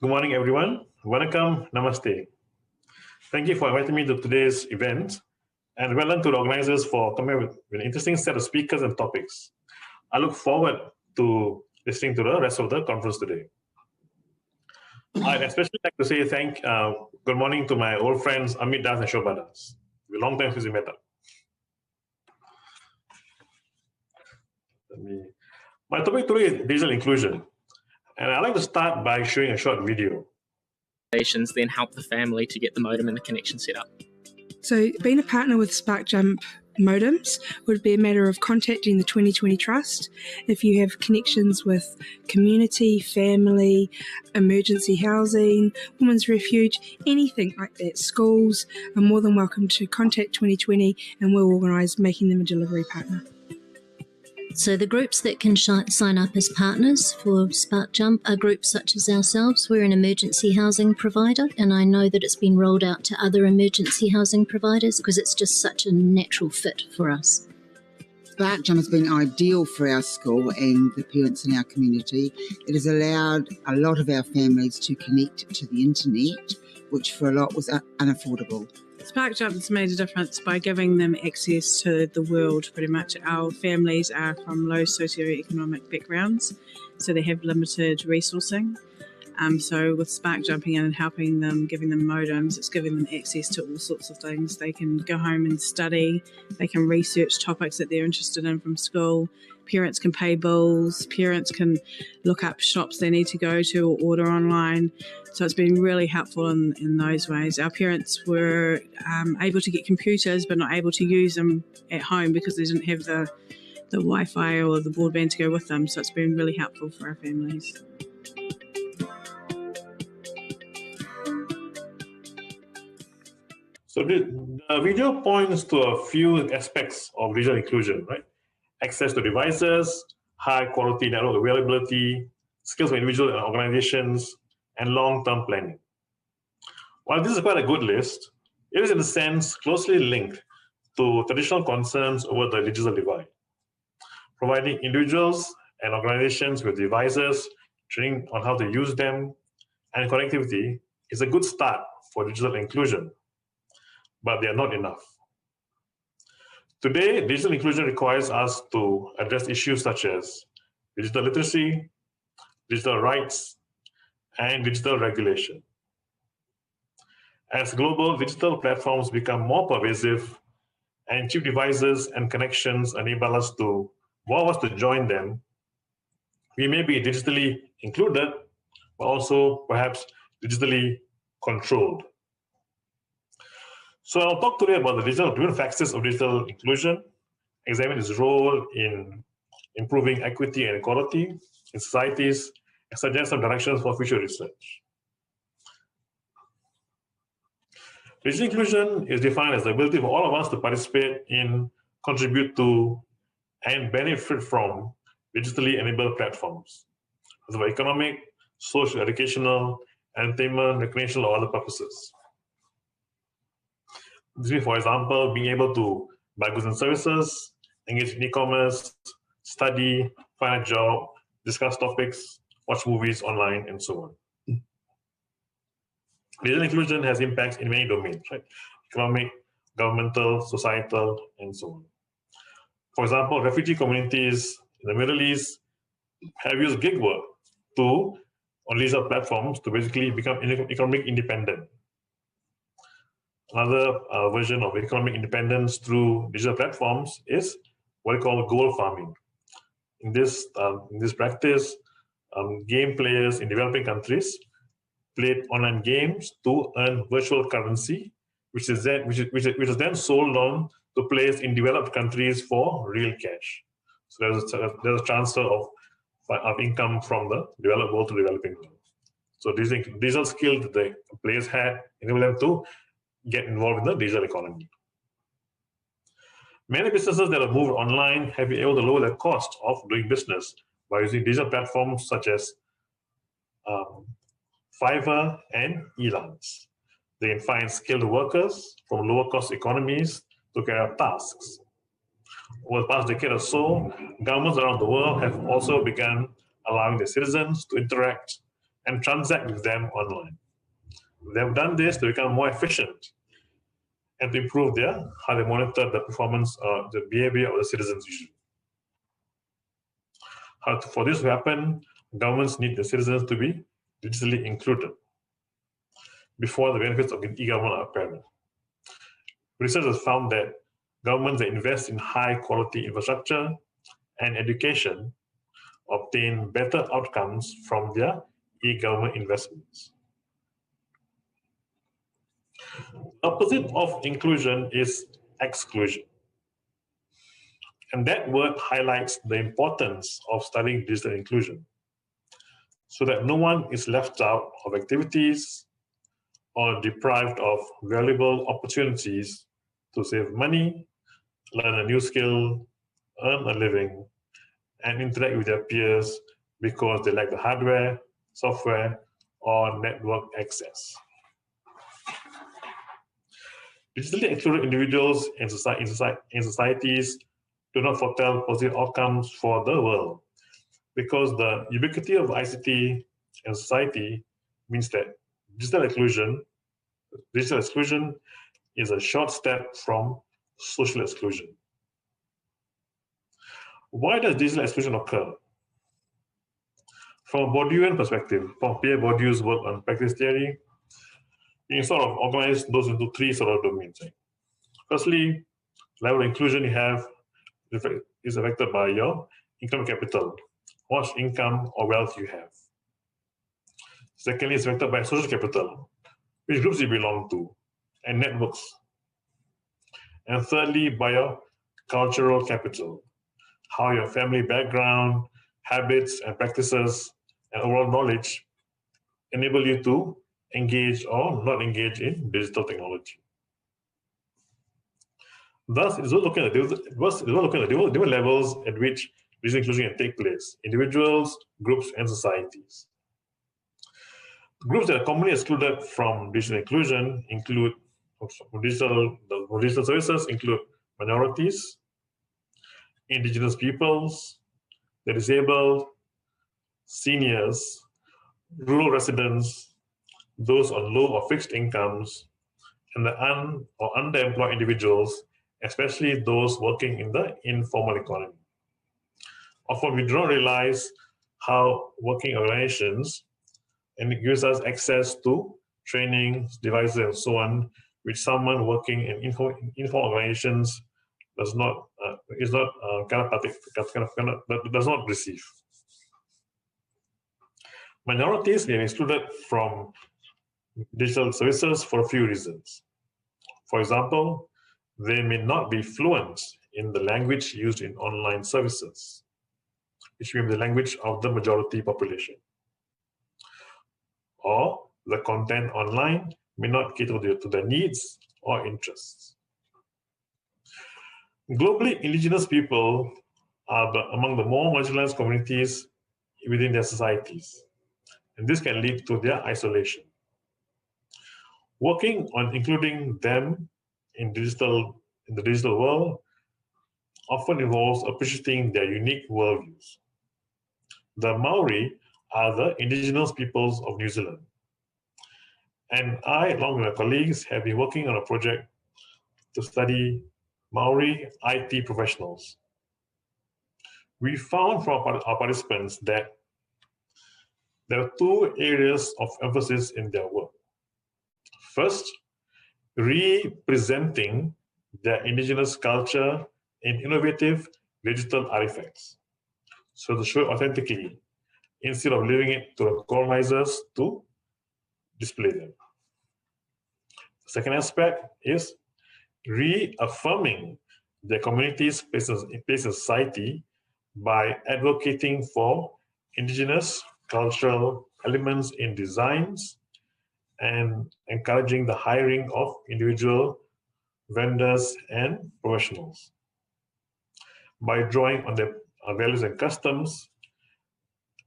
Good morning, everyone. Welcome, namaste. Thank you for inviting me to today's event, and well done to the organizers for coming with an interesting set of speakers and topics. I look forward to listening to the rest of the conference today. I'd especially like to say good morning to my old friends Amit Das and Shobha Das. It's a long time since we met up. My topic today is digital inclusion, and I'd like to start by showing a short video. Then help the family to get the modem and the connection set up. So being a partner with SparkJump modems would be a matter of contacting the 2020 Trust. If you have connections with community, family, emergency housing, women's refuge, anything like that, schools are more than welcome to contact 2020 and we'll organise making them a delivery partner. So the groups that can sign up as partners for SparkJump are groups such as ourselves. We're an emergency housing provider, and I know that it's been rolled out to other emergency housing providers because it's just such a natural fit for us. SparkJump has been ideal for our school and the parents in our community. It has allowed a lot of our families to connect to the internet, which for a lot was unaffordable. SparkJump has made a difference by giving them access to the world, pretty much. Our families are from low socioeconomic backgrounds, so they have limited resourcing. So with SparkJumping in and helping them, giving them modems, it's giving them access to all sorts of things. They can go home and study, they can research topics that they're interested in from school, parents can pay bills, parents can look up shops they need to go to or order online. So it's been really helpful in those ways. Our parents were able to get computers but not able to use them at home because they didn't have the Wi-Fi or the broadband to go with them. So it's been really helpful for our families. So the video points to a few aspects of digital inclusion, right? Access to devices, high quality network availability, skills for individuals and organizations, and long-term planning. While this is quite a good list, it is in a sense closely linked to traditional concerns over the digital divide. Providing individuals and organizations with devices, training on how to use them, and connectivity is a good start for digital inclusion, but they are not enough. Today, digital inclusion requires us to address issues such as digital literacy, digital rights, and digital regulation. As global digital platforms become more pervasive and cheap devices and connections enable us to, more of us to join them, we may be digitally included, but also perhaps digitally controlled. So I'll talk today about the different facets of digital inclusion, examine its role in improving equity and equality in societies, and suggest some directions for future research. Digital inclusion is defined as the ability for all of us to participate in, contribute to, and benefit from digitally enabled platforms, whether for economic, social, educational, entertainment, recreational, or other purposes. This means, for example, being able to buy goods and services, engage in e-commerce, study, find a job, discuss topics, watch movies online, and so on. Digital inclusion has impacts in many domains, right? Economic, governmental, societal, and so on. For example, refugee communities in the Middle East have used gig work on digital platforms to basically become economic independent. Another version of economic independence through digital platforms is what we call goal farming. In this practice, game players in developing countries played online games to earn virtual currency, which is then sold on to players in developed countries for real cash. So there's a transfer of income from the developed world to the developing world. So these digital skills that the players had enabled them to get involved in the digital economy. Many businesses that have moved online have been able to lower the cost of doing business by using digital platforms such as Fiverr and Elance. They can find skilled workers from lower cost economies to carry out tasks. Over the past decade or so, governments around the world have also begun allowing their citizens to interact and transact with them online. They have done this to become more efficient and to improve how they monitor the performance or the behavior of the citizens usually. For this to happen, governments need the citizens to be digitally included before the benefits of e-government are apparent. Research has found that governments that invest in high quality infrastructure and education obtain better outcomes from their e-government investments. Opposite of inclusion is exclusion. And that word highlights the importance of studying digital inclusion so that no one is left out of activities or deprived of valuable opportunities to save money, learn a new skill, earn a living, and interact with their peers because they lack the hardware, software, or network access. Digitally included individuals in societies do not foretell positive outcomes for the world because the ubiquity of ICT in society means that digital exclusion is a short step from social exclusion. Why does digital exclusion occur? From a Bourdieuian perspective, from Pierre Bourdieu's work on practice theory, you can sort of organize those into three sort of domains. Right? Firstly, level of inclusion you have is affected by your income capital, how much income or wealth you have. Secondly, it's affected by social capital, which groups you belong to, and networks. And thirdly, by your cultural capital, how your family background, habits and practices, and overall knowledge enable you to engage or not engage in digital technology. Thus, it is worth looking at the different levels at which digital inclusion can take place: individuals, groups, and societies. Groups that are commonly excluded from digital inclusion include digital services include minorities, indigenous peoples, the disabled, seniors, rural residents, those on low or fixed incomes, and the underemployed individuals, especially those working in the informal economy. Often we do not realize how working organizations, and it gives us access to training, devices, and so on, which someone working in informal organizations does not receive. Minorities may be excluded from digital services for a few reasons. For example, they may not be fluent in the language used in online services, which may be the language of the majority population. Or the content online may not cater to their needs or interests. Globally, indigenous people are among the more marginalized communities within their societies, and this can lead to their isolation. Working on including them in the digital world often involves appreciating their unique worldviews. The Maori are the indigenous peoples of New Zealand, and I, along with my colleagues, have been working on a project to study Maori IT professionals. We found from our participants that there are two areas of emphasis in their work. First, representing their indigenous culture in innovative digital artifacts, so to show it authentically, instead of leaving it to the colonizers to display them. The second aspect is reaffirming their community's place in society by advocating for indigenous cultural elements in designs and encouraging the hiring of individual vendors and professionals. By drawing on their values and customs,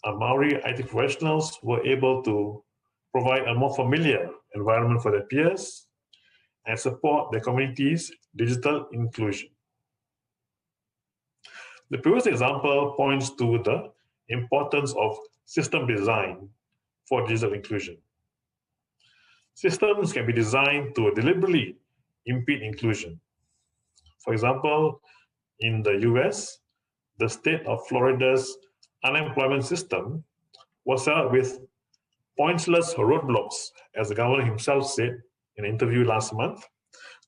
Maori IT professionals were able to provide a more familiar environment for their peers and support their community's digital inclusion. The previous example points to the importance of system design for digital inclusion. Systems can be designed to deliberately impede inclusion. For example, in the US, the state of Florida's unemployment system was set up with pointless roadblocks, as the governor himself said in an interview last month,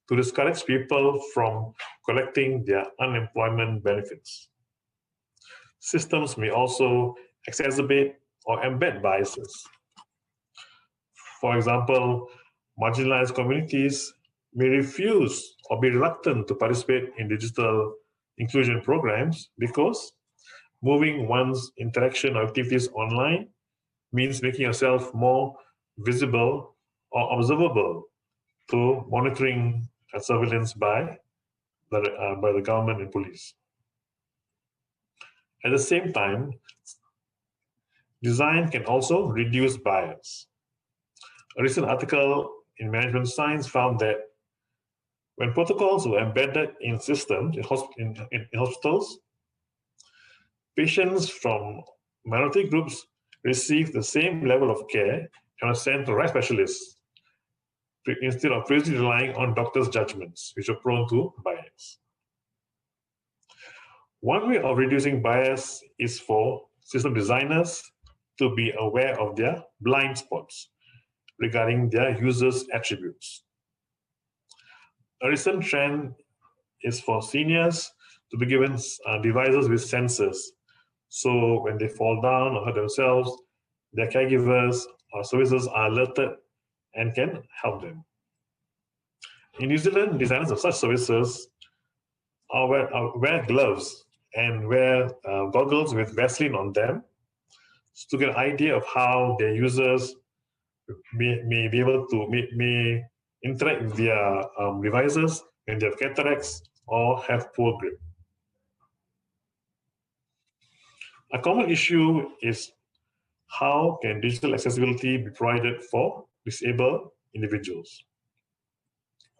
to discourage people from collecting their unemployment benefits. Systems may also exacerbate or embed biases. For example, marginalized communities may refuse or be reluctant to participate in digital inclusion programs because moving one's interaction or activities online means making yourself more visible or observable to monitoring and surveillance by the government and police. At the same time, design can also reduce bias. A recent article in Management Science found that when protocols were embedded in systems in hospitals, patients from minority groups received the same level of care and were sent to right specialists instead of previously relying on doctors' judgments, which are prone to bias. One way of reducing bias is for system designers to be aware of their blind spots regarding their users' attributes. A recent trend is for seniors to be given devices with sensors. So when they fall down or hurt themselves, their caregivers or services are alerted and can help them. In New Zealand, designers of such services wear gloves and wear goggles with Vaseline on them to get an idea of how their users may be able to may interact with their devices when they have cataracts or have poor grip. A common issue is how can digital accessibility be provided for disabled individuals.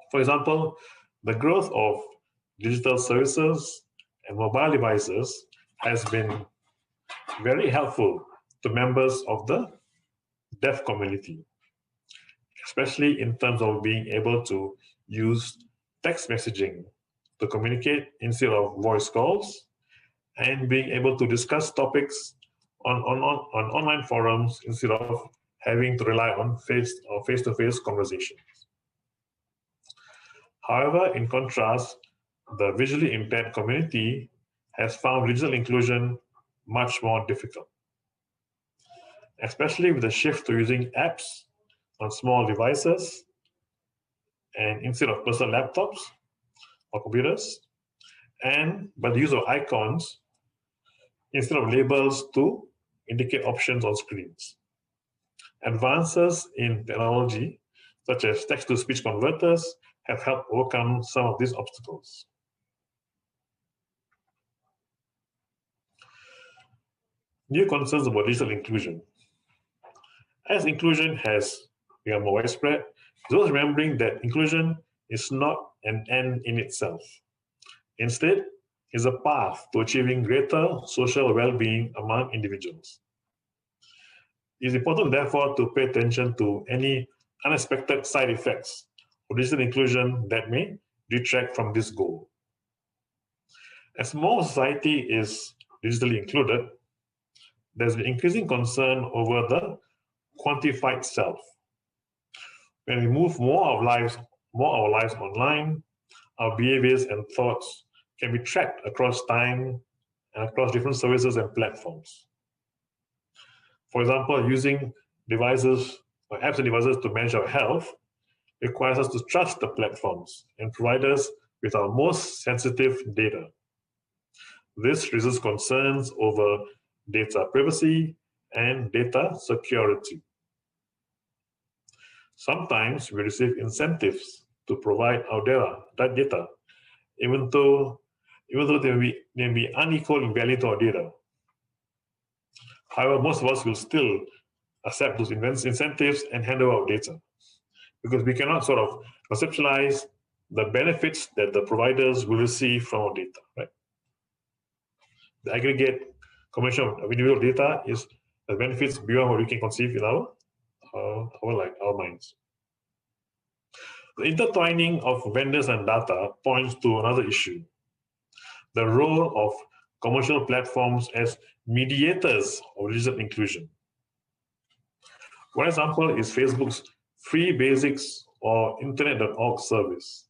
For example, the growth of digital services and mobile devices has been very helpful to members of the deaf community, especially in terms of being able to use text messaging to communicate instead of voice calls, and being able to discuss topics on online forums instead of having to rely on face-to-face conversations. However, in contrast, the visually impaired community has found digital inclusion much more difficult, especially with the shift to using apps on small devices and instead of personal laptops or computers, and by the use of icons instead of labels to indicate options on screens. Advances in technology, such as text-to-speech converters, have helped overcome some of these obstacles. New concerns about digital inclusion. As inclusion has become more widespread, it's worth remembering that inclusion is not an end in itself. Instead, it's a path to achieving greater social well-being among individuals. It's important, therefore, to pay attention to any unexpected side effects of digital inclusion that may detract from this goal. As more society is digitally included, there's been increasing concern over the quantified self. When we move more of our lives online, our behaviors and thoughts can be tracked across time and across different services and platforms. For example, using devices or apps and devices to manage our health requires us to trust the platforms and provide us with our most sensitive data. This raises concerns over data privacy and data security. Sometimes we receive incentives to provide our data, even though they may be unequal in value to our data. However, most of us will still accept those incentives and hand over our data, because we cannot sort of conceptualize the benefits that the providers will receive from our data, right? The aggregate combination of individual data is The benefits beyond what we can conceive in our minds. The intertwining of vendors and data points to another issue: the role of commercial platforms as mediators of digital inclusion. One example is Facebook's Free Basics or Internet.org service.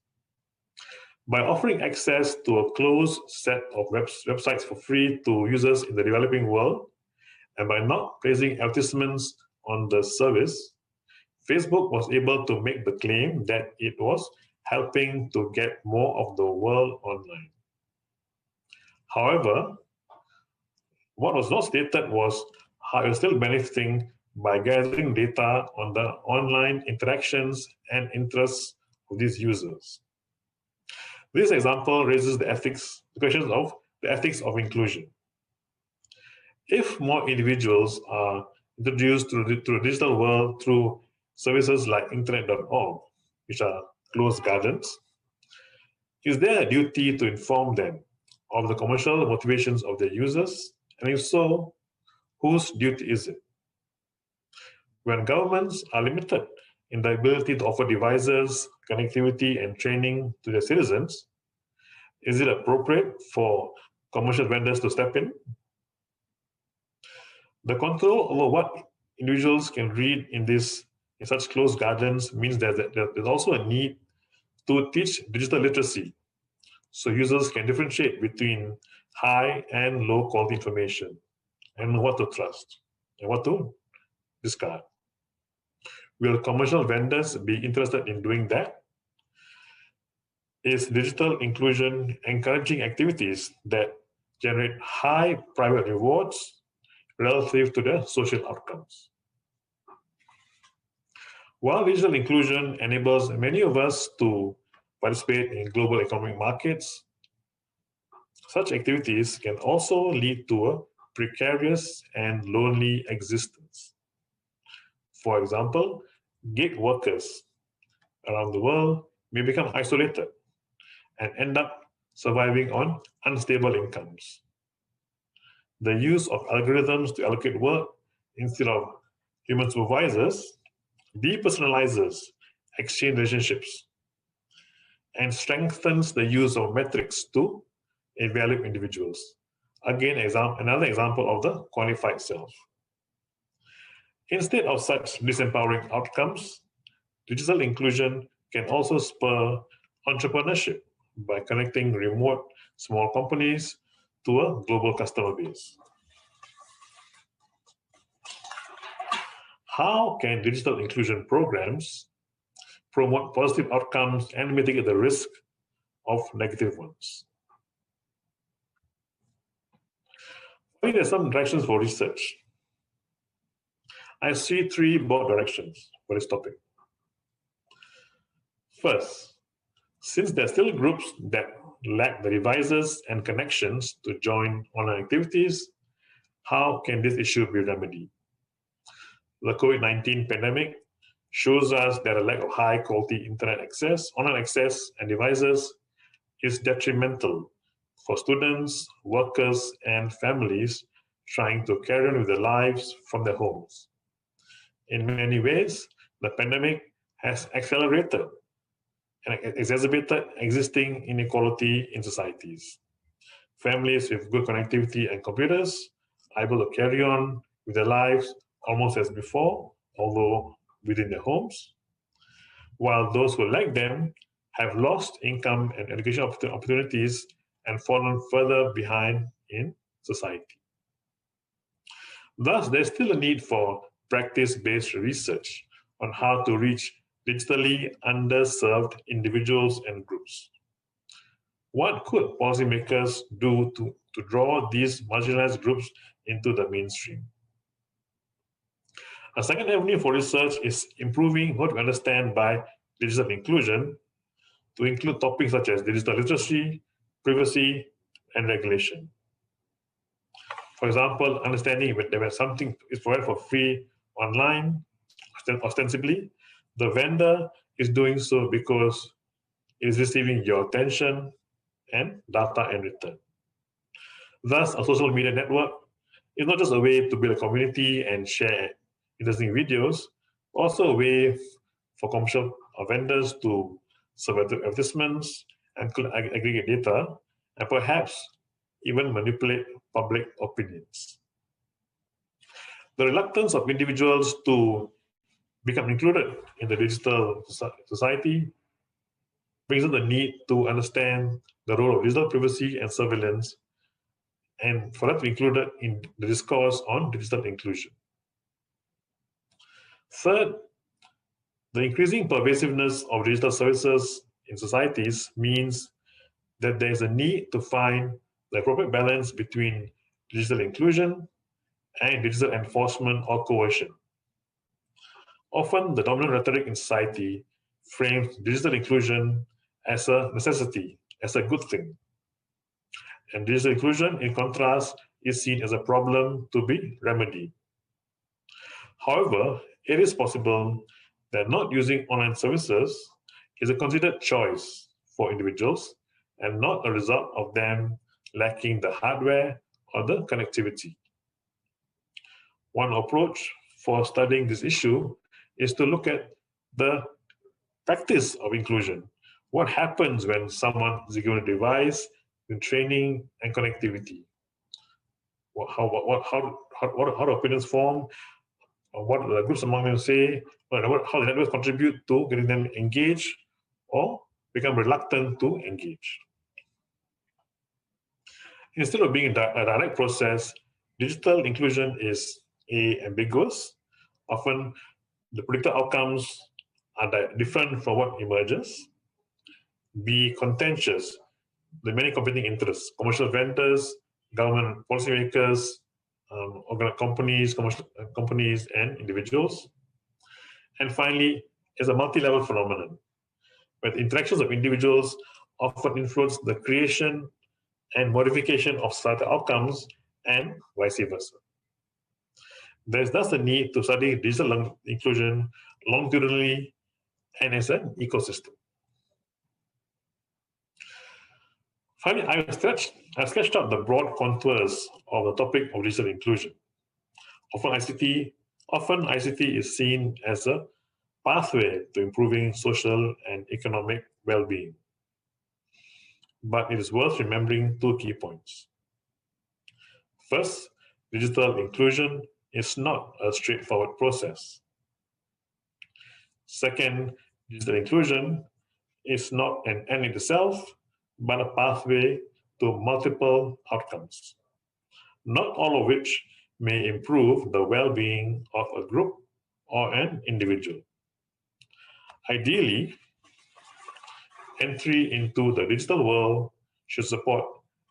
By offering access to a closed set of websites for free to users in the developing world, and by not placing advertisements on the service, Facebook was able to make the claim that it was helping to get more of the world online. However, what was not stated was how it was still benefiting by gathering data on the online interactions and interests of these users. This example raises the questions of the ethics of inclusion. If more individuals are introduced to the digital world through services like Internet.org, which are closed gardens, is there a duty to inform them of the commercial motivations of their users? And if so, whose duty is it? When governments are limited in the ability to offer devices, connectivity, and training to their citizens, is it appropriate for commercial vendors to step in? The control over what individuals can read in such closed gardens means that there's also a need to teach digital literacy, so users can differentiate between high and low quality information and know what to trust and what to discard. Will commercial vendors be interested in doing that? Is digital inclusion encouraging activities that generate high private rewards relative to the social outcomes? While digital inclusion enables many of us to participate in global economic markets, such activities can also lead to a precarious and lonely existence. For example, gig workers around the world may become isolated and end up surviving on unstable incomes. The use of algorithms to allocate work instead of human supervisors depersonalizes exchange relationships and strengthens the use of metrics to evaluate individuals. Again, another example of the qualified self. Instead of such disempowering outcomes, digital inclusion can also spur entrepreneurship by connecting remote small companies to a global customer base. How can digital inclusion programs promote positive outcomes and mitigate the risk of negative ones? I think there's some directions for research. I see three broad directions for this topic. First, since there are still groups that lack the devices and connections to join online activities, how can this issue be remedied? The COVID-19 pandemic shows us that a lack of high-quality internet access, online access, and devices is detrimental for students, workers, and families trying to carry on with their lives from their homes. In many ways, the pandemic has accelerated and exacerbated existing inequality in societies. Families with good connectivity and computers are able to carry on with their lives almost as before, although within their homes, while those who lack them have lost income and education opportunities and fallen further behind in society. Thus, there's still a need for practice-based research on how to reach digitally underserved individuals and groups. What could policymakers do to draw these marginalized groups into the mainstream? A second avenue for research is improving what we understand by digital inclusion to include topics such as digital literacy, privacy, and regulation. For example, understanding when something is provided for free online, ostensibly, the vendor is doing so because it is receiving your attention and data in return. Thus, a social media network It's not just a way to build a community and share interesting videos, also a way for commercial vendors to serve advertisements and aggregate data, and perhaps even manipulate public opinions. The reluctance of individuals to become included in the digital society brings up the need to understand the role of digital privacy and surveillance, and for that to be included in the discourse on digital inclusion. Third, the increasing pervasiveness of digital services in societies means that there is a need to find the appropriate balance between digital inclusion and digital enforcement or coercion. Often, the dominant rhetoric in society frames digital inclusion as a necessity, as a good thing. And digital inclusion, in contrast, is seen as a problem to be remedied. However, it is possible that not using online services is a considered choice for individuals and not a result of them lacking the hardware or the connectivity. One approach for studying this issue is to look at the practice of inclusion. What happens when someone is given a device with training and connectivity? How do opinions form? What the groups among them say? How the networks contribute to getting them engaged or become reluctant to engage? Instead of being a direct process, digital inclusion is A, ambiguous. Often the predicted outcomes are different from what emerges. B, contentious. The many competing interests, commercial vendors, government policymakers, companies, commercial companies, and individuals. And finally, is a multi-level phenomenon, where the interactions of individuals often influence the creation and modification of societal outcomes and vice versa. There is thus a need to study digital inclusion longitudinally and as an ecosystem. Finally, I've sketched out the broad contours of the topic of digital inclusion. Often ICT is seen as a pathway to improving social and economic well-being. But it is worth remembering two key points. First, digital inclusion is not a straightforward process. Second, digital inclusion is not an end in itself, but a pathway to multiple outcomes, not all of which may improve the well-being of a group or an individual. Ideally, entry into the digital world should support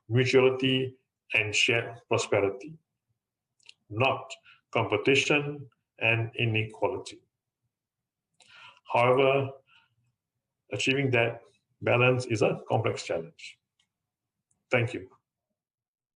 mutuality and shared prosperity, not competition and inequality. However, achieving that balance is a complex challenge. Thank you.